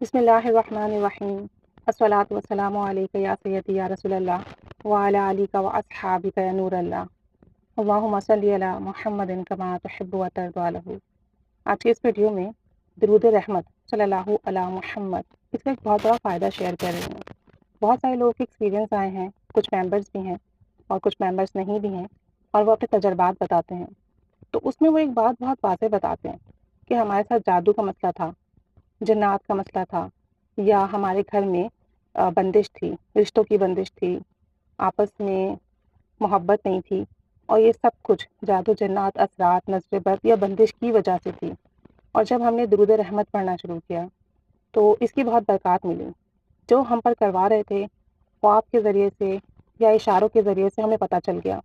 بسم اللہ الرحمن الرحیم، الصلاۃ والسلام علیک یا سیدی یا رسول اللہ وعلی آلک و اصحابک یا نور اللہ، اللہم صلی علی محمد کما تحب و ترضی عنہ۔ آج کی اس ویڈیو میں درود رحمت صلی اللہ علی محمد، اس کا ایک بہت بڑا فائدہ شیئر کر رہی ہوں۔ بہت سارے لوگوں کے ایکسپیرینس آئے ہیں، کچھ ممبرس بھی ہیں اور کچھ ممبرس نہیں بھی ہیں، اور وہ اپنے تجربات بتاتے ہیں۔ تو اس میں وہ ایک بات بہت واضح بتاتے ہیں کہ ہمارے ساتھ جادو کا مسئلہ تھا، جنات کا مسئلہ تھا، یا ہمارے گھر میں بندش تھی، رشتوں کی بندش تھی، آپس میں محبت نہیں تھی، اور یہ سب کچھ جادو، جنات، اثرات، نظر بد یا بندش کی وجہ سے تھی۔ اور جب ہم نے درود رحمت پڑھنا شروع کیا تو اس کی بہت برکات ملی۔ جو ہم پر کروا رہے تھے خواب کے ذریعے سے یا اشاروں کے ذریعے سے ہمیں پتہ چل گیا،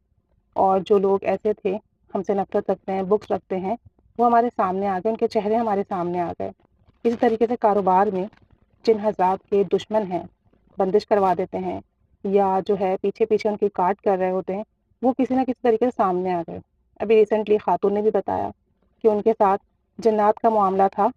اور جو لوگ ایسے تھے ہم سے نفرت رکھتے ہیں، بغض رکھتے ہیں، وہ ہمارے سامنے آ گئے، ان کے چہرے ہمارے سامنے آ گئے۔ اسی طریقے سے کاروبار میں جن حضرات کے دشمن ہیں بندش کروا دیتے ہیں، یا جو ہے پیچھے پیچھے ان کی کاٹ کر رہے ہوتے ہیں، وہ کسی نہ کسی طریقے سے سامنے آ گئے۔ ابھی ریسنٹلی خاتون نے بھی بتایا کہ ان کے ساتھ جنات کا معاملہ تھا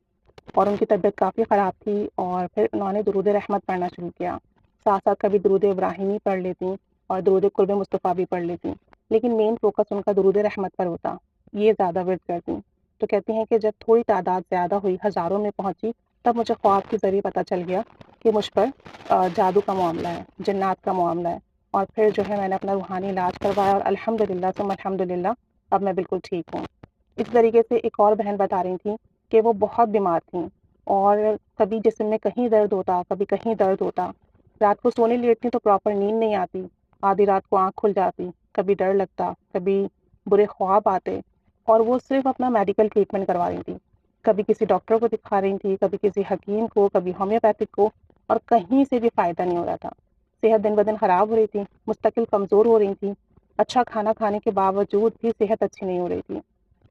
اور ان کی طبیعت کافی خراب تھی، اور پھر انہوں نے درود رحمت پڑھنا شروع کیا، ساتھ ساتھ کبھی درود ابراہیمی پڑھ لیتی اور درود قرب مصطفیٰ بھی پڑھ لیتی، لیکن مین فوکس ان کا درود رحمت پر ہوتا، یہ زیادہ ورد کرتی۔ تو کہتی ہیں کہ جب تھوڑی تعداد زیادہ ہوئی، ہزاروں میں پہنچی، تب مجھے خواب کے ذریعے پتہ چل گیا کہ مجھ پر جادو کا معاملہ ہے، جنات کا معاملہ ہے، اور پھر جو ہے میں نے اپنا روحانی علاج کروایا، اور الحمدللہ ثم الحمدللہ اب میں بالکل ٹھیک ہوں۔ اس طریقے سے ایک اور بہن بتا رہی تھیں کہ وہ بہت بیمار تھیں، اور کبھی جسم میں کہیں درد ہوتا، کبھی کہیں درد ہوتا، رات کو سونے لیٹتی تو پراپر نیند نہیں آتی، آدھی رات کو آنکھ کھل جاتی، کبھی ڈر لگتا، کبھی برے خواب آتے، اور وہ صرف اپنا میڈیکل ٹریٹمنٹ کروا رہی تھی، کبھی کسی ڈاکٹر کو دکھا رہی تھی، کبھی کسی حکیم کو، کبھی ہومیوپیتھک کو، اور کہیں سے بھی فائدہ نہیں ہو رہا تھا۔ صحت دن بدن خراب ہو رہی تھی، مستقل کمزور ہو رہی تھی، اچھا کھانا کھانے کے باوجود بھی صحت اچھی نہیں ہو رہی تھی،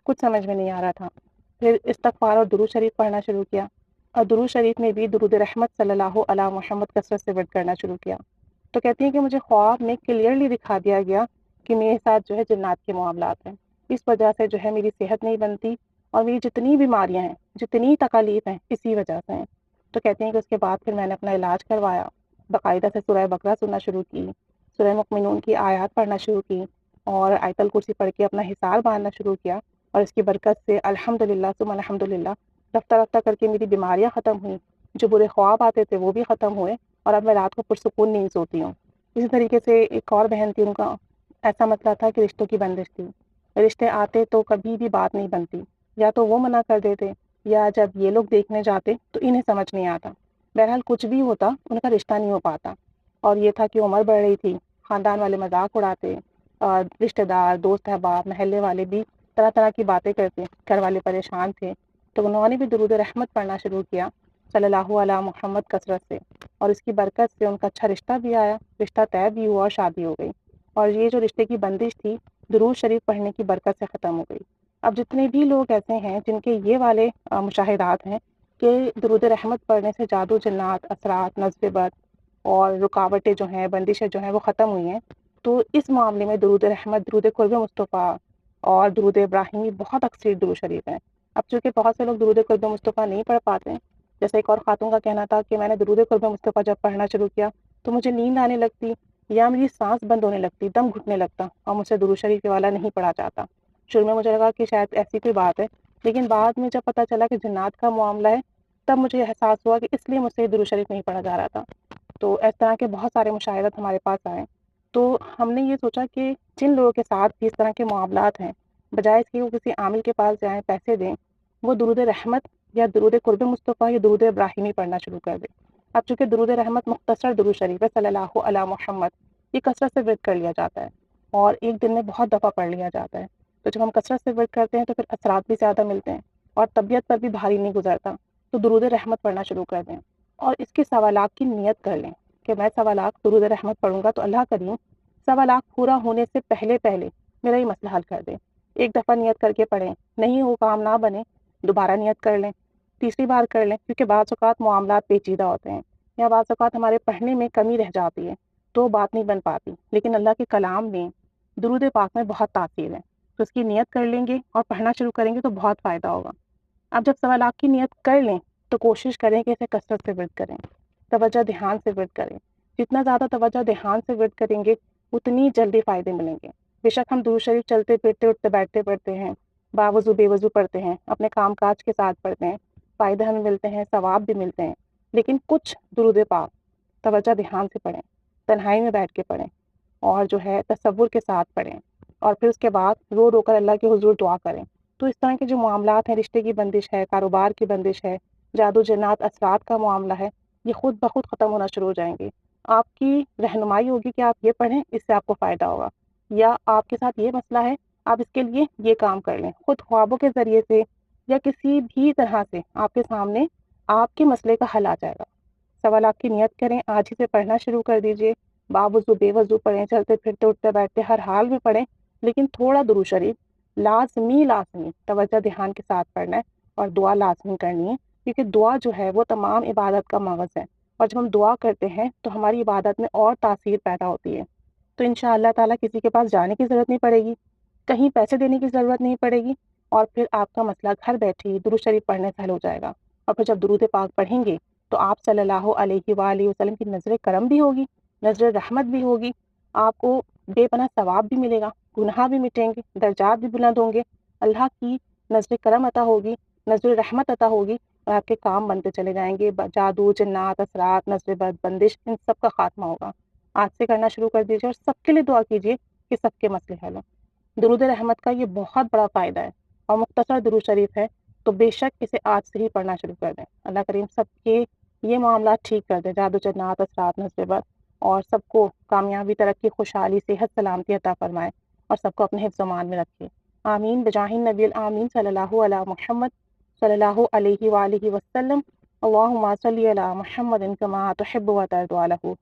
کچھ سمجھ میں نہیں آ رہا تھا۔ پھر استغفار اور درود شریف پڑھنا شروع کیا، اور درود شریف میں بھی درود رحمت صلی اللہ علی محمد کثرت سے ورد کرنا شروع کیا۔ تو کہتی ہیں کہ مجھے خواب میں کلیئرلی دکھا دیا گیا کہ میرے ساتھ جو ہے جنات کے معاملات ہیں، اس وجہ سے جو ہے میری صحت نہیں بنتی، اور میری جتنی بیماریاں ہیں، جتنی تکالیف ہیں، اسی وجہ سے ہیں۔ تو کہتے ہیں کہ اس کے بعد پھر میں نے اپنا علاج کروایا، باقاعدہ سے سورہ بقرہ سننا شروع کی، سورہ مؤمنون کی آیات پڑھنا شروع کی، اور آیت الکرسی پڑھ کے اپنا حصار باندھنا شروع کیا، اور اس کی برکت سے الحمدللہ ثم الحمدللہ رفتہ رفتہ کر کے میری بیماریاں ختم ہوئیں، جو برے خواب آتے تھے وہ بھی ختم ہوئے، اور اب میں رات کو پرسکون نیند سوتی ہوں۔ اسی طریقے سے ایک اور بہن تھی، ان کا ایسا مسئلہ تھا کہ رشتوں کی بندش تھی، رشتے آتے تو کبھی بھی بات نہیں بنتی، یا تو وہ منع کر دیتے، یا جب یہ لوگ دیکھنے جاتے تو انہیں سمجھ نہیں آتا، بہرحال کچھ بھی ہوتا ان کا رشتہ نہیں ہو پاتا۔ اور یہ تھا کہ عمر بڑھ رہی تھی، خاندان والے مذاق اڑاتے، رشتہ دار، دوست احباب، محلے والے بھی طرح طرح کی باتیں کرتے، گھر والے پریشان تھے، تو انہوں نے بھی درود رحمت پڑھنا شروع کیا صلی اللہ علیہ محمد کثرت سے، اور اس کی برکت سے ان کا اچھا رشتہ بھی آیا، رشتہ طے بھی ہوا اور شادی ہو گئی، اور یہ جو رشتے کی بندش تھی درود شریف پڑھنے کی برکت سے ختم ہو گئی۔ اب جتنے بھی لوگ ایسے ہیں جن کے یہ والے مشاہدات ہیں کہ درود رحمت پڑھنے سے جادو، جنات، اثرات، نظر بد اور رکاوٹیں جو ہیں، بندشیں جو ہیں وہ ختم ہوئی ہیں، تو اس معاملے میں درود رحمت، درود قرب مصطفیٰ اور درود ابراہیمی بہت اکثر درود شریف ہیں۔ اب چونکہ بہت سے لوگ درود قرب مصطفیٰ نہیں پڑھ پاتے ہیں، جیسے ایک اور خاتون کا کہنا تھا کہ میں نے درود قرب مصطفیٰ جب پڑھنا شروع کیا تو مجھے نیند آنے لگتی، یا میری سانس بند ہونے لگتی، دم گھٹنے لگتا، اور مجھ سے درود شریف والا نہیں پڑھا جاتا۔ شروع میں مجھے لگا کہ شاید ایسی کوئی بات ہے، لیکن بعد میں جب پتہ چلا کہ جنات کا معاملہ ہے، تب مجھے احساس ہوا کہ اس لیے مجھ سے درود شریف نہیں پڑھا جا رہا تھا۔ تو اس طرح کے بہت سارے مشاہدات ہمارے پاس آئے، تو ہم نے یہ سوچا کہ جن لوگوں کے ساتھ بھی اس طرح کے معاملات ہیں، بجائے اس کے وہ کسی عامل کے پاس جائیں، پیسے دیں، وہ درود رحمت یا درود قرب مصطفیٰ یا درود ابراہیمی پڑھنا شروع کر دیں۔ اب چونکہ درود رحمت مختصر درود شریف ہے صلی اللہ علیہ محمد، یہ کثرت سے ورد کر لیا جاتا ہے، اور ایک دن میں بہت دفعہ پڑھ لیا جاتا ہے، تو جب ہم کثرت سے ورد کرتے ہیں تو پھر اثرات بھی زیادہ ملتے ہیں، اور طبیعت پر بھی بھاری نہیں گزرتا۔ تو درود رحمت پڑھنا شروع کر دیں، اور اس کے 1.25 کی نیت کر لیں کہ میں 1.25 درود رحمت پڑھوں گا تو اللہ کریم 1.25 پورا ہونے سے پہلے پہلے میرا یہ مسئلہ حل کر دے۔ ایک دفعہ نیت کر کے پڑھیں، نہیں وہ کام نہ بنے دوبارہ نیت کر لیں، تیسری بار کر لیں، کیونکہ بعض اوقات معاملات پیچیدہ ہوتے ہیں، یا بعض اوقات ہمارے پڑھنے میں کمی رہ جاتی ہے تو بات نہیں بن پاتی، لیکن اللہ کے کلام میں، درود پاک میں بہت تاثیر ہے، تو اس کی نیت کر لیں گے اور پڑھنا شروع کریں گے تو بہت فائدہ ہوگا۔ اب جب 1.25 کی نیت کر لیں تو کوشش کریں کہ اسے کثرت سے ورد کریں، توجہ دھیان سے ورد کریں۔ جتنا زیادہ توجہ دھیان سے ورد کریں گے اتنی جلدی فائدے ملیں گے۔ بے شک ہم درود شریف چلتے پھرتے اٹھتے بیٹھتے پڑھتے ہیں، باوضو بے وضو پڑھتے ہیں، اپنے کام کاج کے ساتھ پڑھتے ہیں، فائدے ہمیں ملتے ہیں، ثواب بھی ملتے ہیں، لیکن کچھ درود پاک توجہ دھیان سے پڑھیں، تنہائی میں بیٹھ کے پڑھیں، اور جو ہے تصور کے ساتھ پڑھیں، اور پھر اس کے بعد رو رو کر اللہ کے حضور دعا کریں۔ تو اس طرح کے جو معاملات ہیں، رشتے کی بندش ہے، کاروبار کی بندش ہے، جادو جنات اثرات کا معاملہ ہے، یہ خود بخود ختم ہونا شروع ہو جائیں گے۔ آپ کی رہنمائی ہوگی کہ آپ یہ پڑھیں، اس سے آپ کو فائدہ ہوگا، یا آپ کے ساتھ یہ مسئلہ ہے، آپ اس کے لیے یہ کام کر لیں۔ خود خوابوں کے ذریعے سے یا کسی بھی طرح سے آپ کے سامنے آپ کے مسئلے کا حل آ جائے گا۔ سوال آپ کی نیت کریں، آج ہی سے پڑھنا شروع کر دیجئے، باوضو بے وضو پڑھیں، چلتے پھرتے اٹھتے بیٹھتے ہر حال میں پڑھیں، لیکن تھوڑا درود شریف لازمی توجہ دھیان کے ساتھ پڑھنا ہے، اور دعا لازمی کرنی ہے، کیونکہ دعا جو ہے وہ تمام عبادت کا مغز ہے، اور جب ہم دعا کرتے ہیں تو ہماری عبادت میں اور تاثیر پیدا ہوتی ہے۔ تو انشاءاللہ تعالیٰ کسی کے پاس جانے کی ضرورت نہیں پڑے گی، کہیں پیسے دینے کی ضرورت نہیں پڑے گی، اور پھر آپ کا مسئلہ گھر بیٹھے ہی درود شریف پڑھنے سے حل ہو جائے گا۔ اور پھر جب درود پاک پڑھیں گے تو آپ صلی اللہ علیہ وآلہ وسلم کی نظر کرم بھی ہوگی، نظر رحمت بھی ہوگی، آپ کو بے پناہ ثواب بھی ملے گا، گناہ بھی مٹیں گے، درجات بھی بلند ہوں گے، اللہ کی نظر کرم عطا ہوگی، نظر رحمت عطا ہوگی، اور آپ کے کام بنتے چلے جائیں گے، جادو جنات اثرات نظر بد بندش ان سب کا خاتمہ ہوگا۔ آج سے کرنا شروع کر دیجیے، اور سب کے لیے دعا کیجیے کہ سب کے مسئلے حل ہوں۔ درود رحمت کا یہ بہت بڑا فائدہ ہے، اور مختصر درود شریف ہے، تو بے شک اسے آج سے ہی پڑھنا شروع کر دیں۔ اللہ کریم سب کے یہ معاملات ٹھیک کر دیں، جادو جنات اثرات نظر بد، اور سب کو کامیابی ترقی خوشحالی صحت سلامتی عطا فرمائے، اور سب کو اپنے حفظ و امان میں رکھے۔ آمین بجاہ النبی الآمین صلی اللہ علی محمد صلی اللہ علیہ وآلہ وسلم۔ اللہم صلی علی محمد کما تحب و ترضی عنہ۔